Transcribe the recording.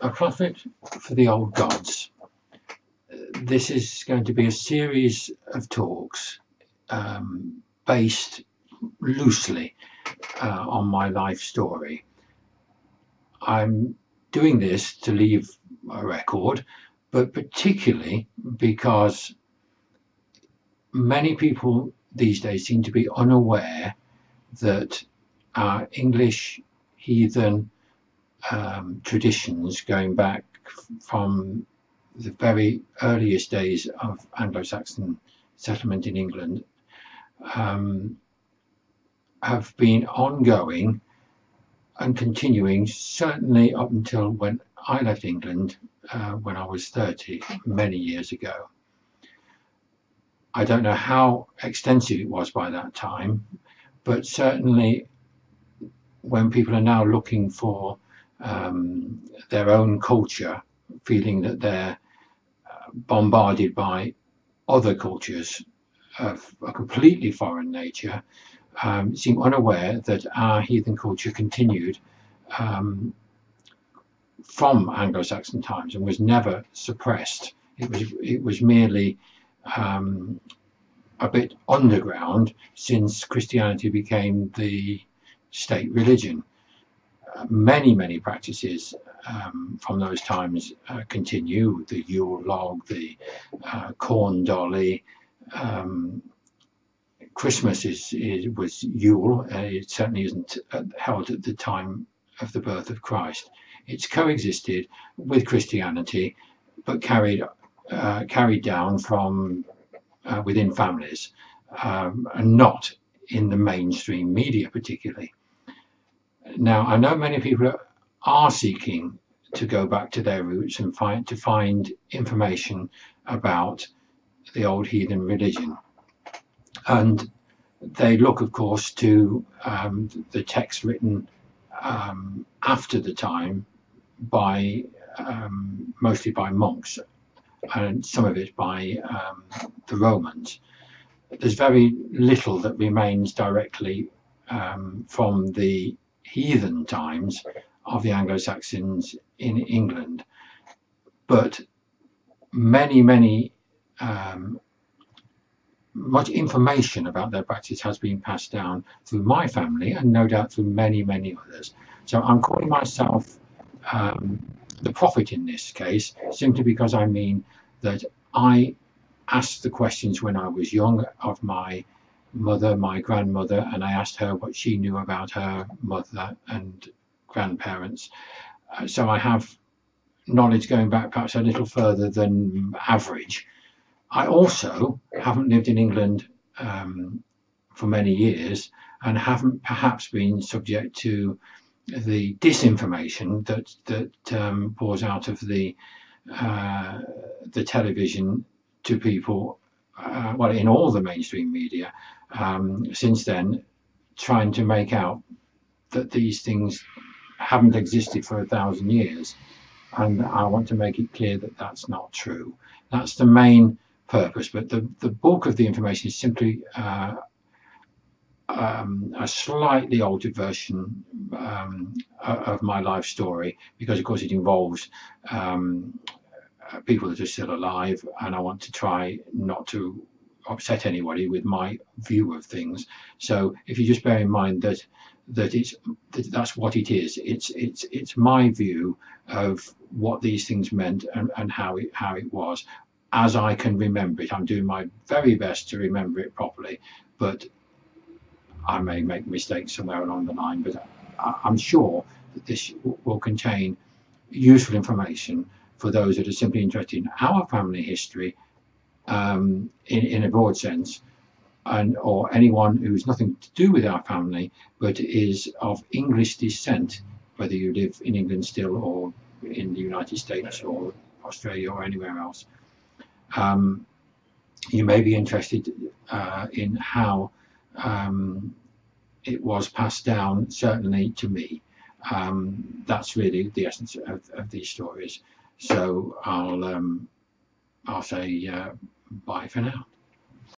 A prophet for the old gods. This is going to be a series of talks based loosely on my life story. I'm doing this to leave a record, but particularly because many people these days seem to be unaware that our English heathen traditions going back from the very earliest days of Anglo-Saxon settlement in England have been ongoing and continuing, certainly up until when I left England when I was 30, many years ago. I don't know how extensive it was by that time, but certainly when people are now looking for their own culture, feeling that they're bombarded by other cultures of a completely foreign nature, seem unaware that our heathen culture continued from Anglo-Saxon times and was never suppressed. It was merely a bit underground since Christianity became the state religion. Many practices from those times continue. The Yule log, the corn dolly. Christmas was Yule. It certainly isn't held at the time of the birth of Christ. It's coexisted with Christianity, but carried down from within families, and not in the mainstream media particularly. Now, I know many people are seeking to go back to their roots and find information about the old heathen religion, and they look, of course, to the text written after the time by mostly by monks, and some of it by the Romans. There's very little that remains directly from the heathen times of the Anglo-Saxons in England, but much information about their practice has been passed down through my family and no doubt through many others. So I'm calling myself the prophet in this case, simply because I mean that I asked the questions when I was young of my mother, my grandmother, and I asked her what she knew about her mother and grandparents. So I have knowledge going back perhaps a little further than average. I also haven't lived in England for many years and haven't perhaps been subject to the disinformation that pours out of the television to people, well, in all the mainstream media since then, trying to make out that these things haven't existed for 1,000 years. And I want to make it clear that that's not true. That's the main purpose, but the bulk of the information is simply a slightly altered version of my life story, because of course it involves people that are still alive, and I want to try not to upset anybody with my view of things. So if you just bear in mind that that's what it is. It's my view of what these things meant and how it was, as I can remember it. I'm doing my very best to remember it properly, but I may make mistakes somewhere along the line. But I'm sure that this will contain useful information for those that are simply interested in our family history in a broad sense, or anyone who's nothing to do with our family but is of English descent, whether you live in England still or in the United States or Australia or anywhere else. You may be interested in how it was passed down, certainly to me. That's really the essence of these stories. So I'll say bye for now.